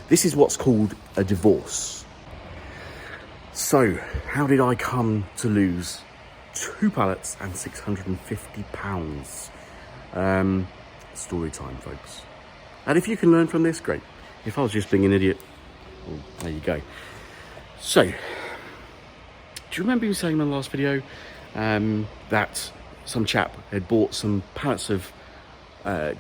This is what's called a divorce. So, how did I come to lose 2 pallets and £650? Story time, folks. And if you can learn from this, great. If I was just being an idiot, well, there you go. So, do you remember me saying in my last video that some chap had bought some pallets of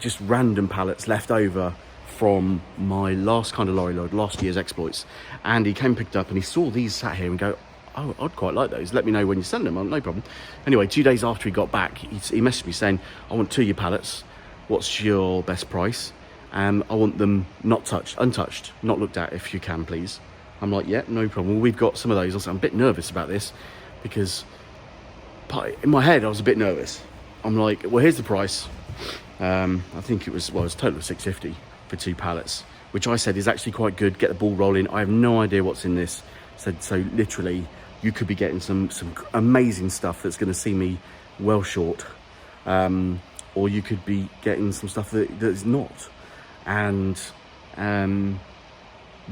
just random pallets left over from my last kind of lorry load, last year's exploits, and he came picked up and he saw these sat here and go, oh, I'd quite like those, let me know when you send them. No problem. Anyway, 2 days after he got back, he messaged me saying, I want 2 of your pallets, what's your best price? I want them not touched, untouched, not looked at if you can, please. I'm like, yeah, no problem. Well, we've got some of those. Also, I'm a bit nervous about this because in my head I was a bit nervous. I'm like, well, here's the price. I think it was a total of £650 for 2 pallets, which I said is actually quite good. Get the ball rolling. I have no idea what's in this. So literally, you could be getting some amazing stuff that's going to see me well short, or you could be getting some stuff that is not. And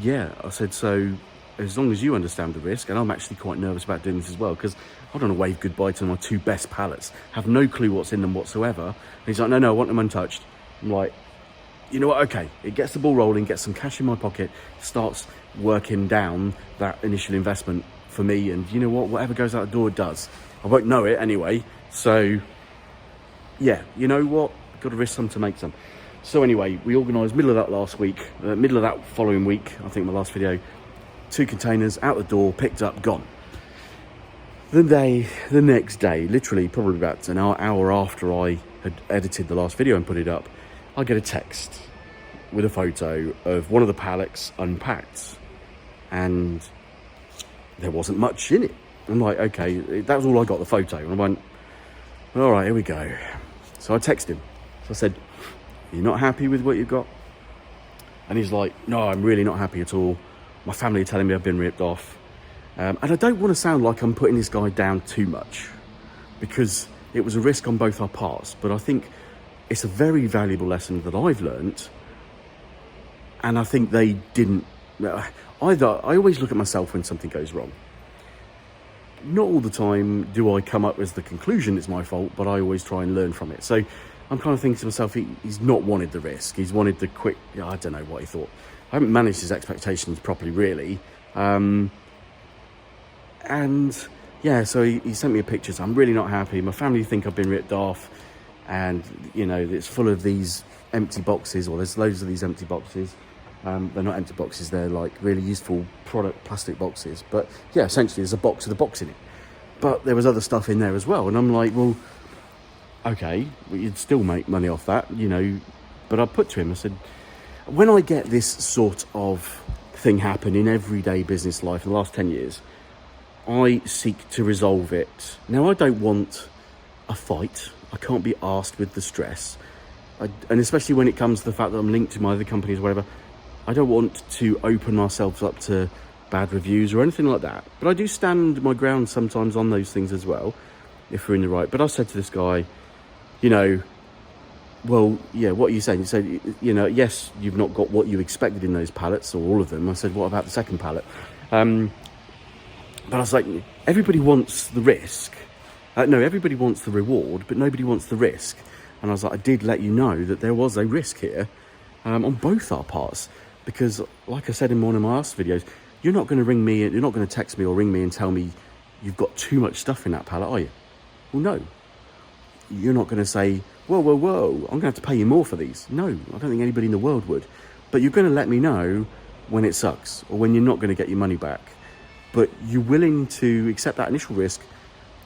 yeah, I said, so as long as you understand the risk, and I'm actually quite nervous about doing this as well, because I don't want to wave goodbye to my 2 best pallets, have no clue what's in them whatsoever. And he's like, no, I want them untouched. I'm like, you know what, okay, it gets the ball rolling, gets some cash in my pocket, starts working down that initial investment for me, and you know what, whatever goes out the door, it does. I won't know it anyway, so yeah, you know what, got to risk some to make some. So anyway, we organised middle of that last week, middle of that following week, I think my last video, 2 containers out the door, picked up, gone. The next day, literally probably about an hour after I had edited the last video and put it up, I get a text with a photo of one of the pallets unpacked, and there wasn't much in it. I'm like, okay, that was all I got, the photo. And I went, all right, here we go. So I texted him. So I said, you're not happy with what you've got? And he's like, no, I'm really not happy at all. My family are telling me I've been ripped off. And I don't want to sound like I'm putting this guy down too much, because it was a risk on both our parts. But I think it's a very valuable lesson that I've learnt. And I think they didn't either. I always look at myself when something goes wrong. Not all the time do I come up with the conclusion it's my fault, but I always try and learn from it. So I'm kind of thinking to myself, he's not wanted the risk. He's wanted the quick, I don't know what he thought. I haven't managed his expectations properly, really. And yeah, so he sent me a picture. So I'm really not happy. My family think I've been ripped off. And, you know, it's full of these empty boxes, or there's loads of these empty boxes. They're not empty boxes, they're like really useful product plastic boxes. But yeah, essentially there's a box with a box in it. But there was other stuff in there as well. And I'm like, well, okay, well, you'd still make money off that, you know. But I put to him, I said, when I get this sort of thing happen in everyday business life in the last 10 years, I seek to resolve it. Now, I don't want a fight. I can't be arsed with the stress. And especially when it comes to the fact that I'm linked to my other companies or whatever, I don't want to open myself up to bad reviews or anything like that. But I do stand my ground sometimes on those things as well, if we're in the right. But I said to this guy, you know, well, yeah, what are you saying? You said, you know, yes, you've not got what you expected in those pallets, or all of them. I said, what about the second pallet? But I was like, everybody wants the risk. No, everybody wants the reward, but nobody wants the risk. And I was like, I did let you know that there was a risk here on both our parts. Because, like I said in one of my last videos, you're not going to ring me, you're not going to text me or ring me and tell me you've got too much stuff in that pallet, are you? Well, no. You're not going to say, whoa, I'm going to have to pay you more for these. No, I don't think anybody in the world would. But you're going to let me know when it sucks, or when you're not going to get your money back. But you're willing to accept that initial risk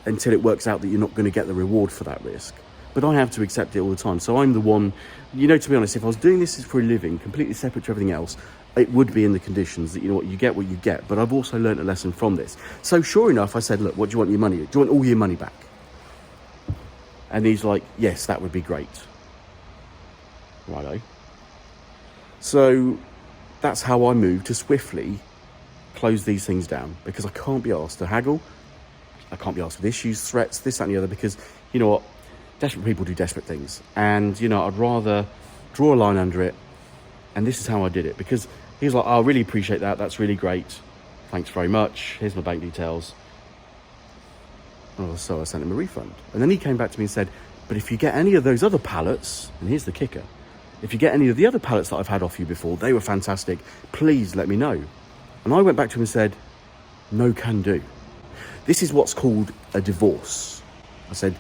until it works out that you're not going to get the reward for that risk. But I have to accept it all the time. So I'm the one, you know, to be honest, if I was doing this for a living, completely separate to everything else, it would be in the conditions that, you know what, you get what you get. But I've also learned a lesson from this. So sure enough, I said, look, what do you want your money? Do you want all your money back? And he's like, yes, that would be great. Righto. So that's how I moved to swiftly close these things down, because I can't be asked to haggle. I can't be asked with issues, threats, this, that, and the other, because, you know what, desperate people do desperate things. And, you know, I'd rather draw a line under it. And this is how I did it, because He was like, oh, I really appreciate that. That's really great. Thanks very much. Here's my bank details. Oh, so I sent him a refund. And then he came back to me and said, but if you get any of those other pallets, and here's the kicker, if you get any of the other pallets that I've had off you before, they were fantastic, please let me know. And I went back to him and said, no can do. This is what's called a divorce. I said,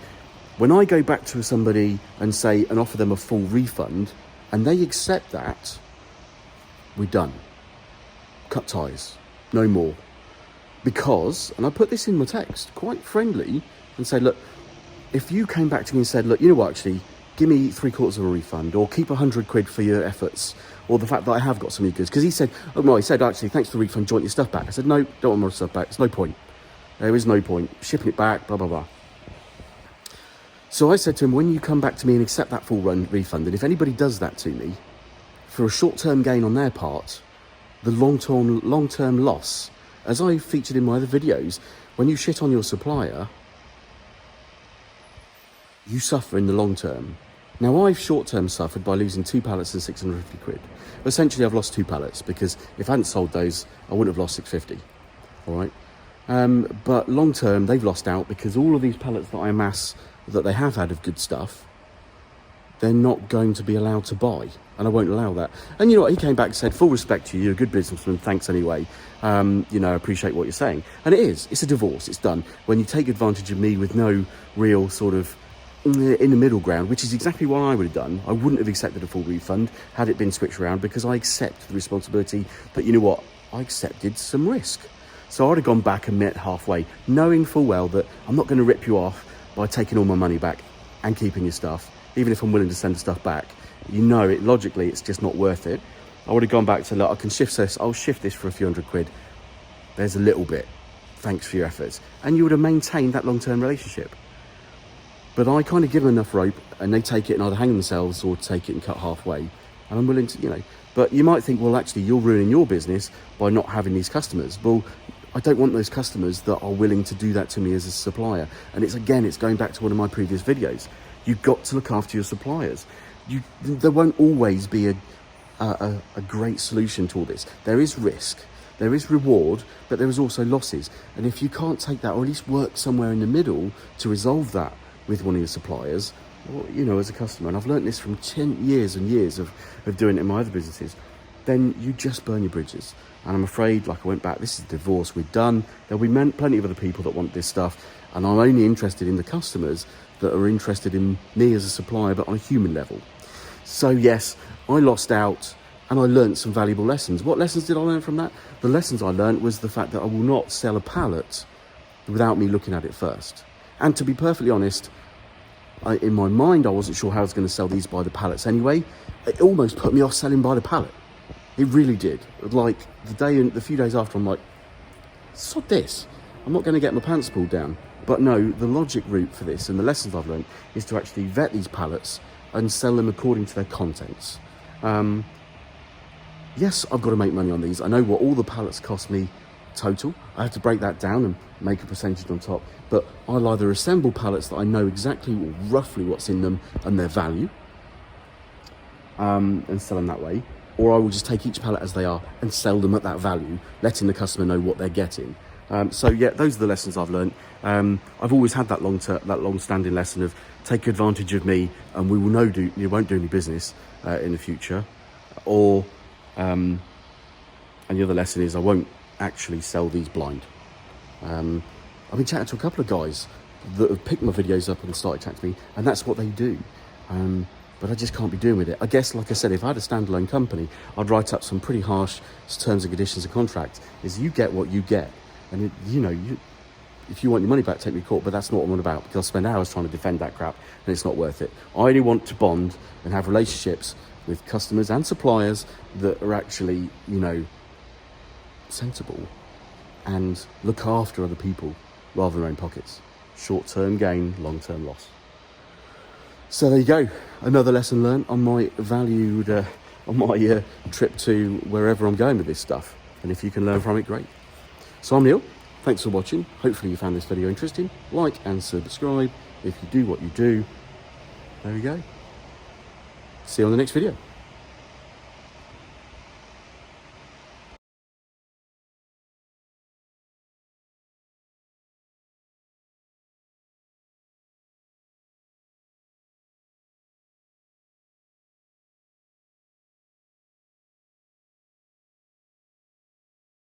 when I go back to somebody and say and offer them a full refund and they accept that, we're done. Cut ties. No more. Because, and I put this in my text, quite friendly, and said, look, if you came back to me and said, look, you know what, actually, give me 3/4 of a refund, or keep 100 quid for your efforts, or the fact that I have got some of your goods. Because he said, oh no, he said, actually, thanks for the refund, do you want your stuff back? I said, no, don't want my stuff back. There's no point. There is no point. Shipping it back, blah, blah, blah. So I said to him, when you come back to me and accept that full refund, and if anybody does that to me, for a short-term gain on their part, the long-term loss, as I featured in my other videos, when you shit on your supplier, you suffer in the long term. Now, I've short-term suffered by losing 2 pallets and 650 quid. Essentially, I've lost 2 pallets because if I hadn't sold those, I wouldn't have lost 650. All right. But long-term, they've lost out because all of these pallets that I amass that they have had of good stuff, they're not going to be allowed to buy, and I won't allow that. And you know what? He came back and said, full respect to you, you're a good businessman, thanks anyway. You know, I appreciate what you're saying. And it is. It's a divorce. It's done. When you take advantage of me with no real sort of in the middle ground, which is exactly what I would have done. I wouldn't have accepted a full refund had it been switched around, because I accept the responsibility that, you know what, I accepted some risk. So I'd have gone back and met halfway, knowing full well that I'm not going to rip you off by taking all my money back and keeping your stuff. Even if I'm willing to send the stuff back, you know, it logically, it's just not worth it. I would have gone back to, look, I can shift this, I'll shift this for a few hundred quid. There's a little bit. Thanks for your efforts. And you would have maintained that long-term relationship. But I kind of give them enough rope and they take it and either hang themselves or take it and cut halfway. And I'm willing to, you know, but you might think, well, actually, you're ruining your business by not having these customers. Well, I don't want those customers that are willing to do that to me as a supplier. And it's going back to one of my previous videos. You've got to look after your suppliers. There won't always be a great solution to all this. There is risk, there is reward, but there is also losses. And if you can't take that, or at least work somewhere in the middle to resolve that with one of your suppliers, or, you know, as a customer, and I've learned this from 10 years and years of doing it in my other businesses, then you just burn your bridges. And I'm afraid, like I went back, this is a divorce, we're done. There'll be plenty of other people that want this stuff, and I'm only interested in the customers that are interested in me as a supplier, but on a human level. So yes, I lost out and I learned some valuable lessons. What lessons did I learn from that? The lessons I learned was the fact that I will not sell a pallet without me looking at it first. And to be perfectly honest, in my mind, I wasn't sure how I was going to sell these by the pallets anyway. It almost put me off selling by the pallet. It really did. Like the few days after, I'm like, sod this. I'm not going to get my pants pulled down. But no, the logic route for this and the lessons I've learned is to actually vet these pallets and sell them according to their contents. Yes, I've got to make money on these. I know what all the pallets cost me total. I have to break that down and make a percentage on top. But I'll either assemble pallets that I know exactly or roughly what's in them and their value, and sell them that way. Or I will just take each pallet as they are and sell them at that value, letting the customer know what they're getting. So yeah, those are the lessons I've learned. I've always had that long-standing lesson of take advantage of me, and you won't do any business in the future. Or and the other lesson is I won't actually sell these blind. I've been chatting to a couple of guys that have picked my videos up and started chatting to me, and that's what they do. But I just can't be doing with it. I guess, like I said, if I had a standalone company, I'd write up some pretty harsh terms and conditions of contract. Is you get what you get. And, if you want your money back, take me to court. But that's not what I'm on about, because I'll spend hours trying to defend that crap, and it's not worth it. I only want to bond and have relationships with customers and suppliers that are actually, sensible and look after other people rather than their own pockets. Short-term gain, long-term loss. So there you go. Another lesson learned on my trip to wherever I'm going with this stuff. And if you can learn from it, great. So I'm Neil. Thanks for watching. Hopefully you found this video interesting. Like and subscribe. If you do what you do, there we go. See you on the next video.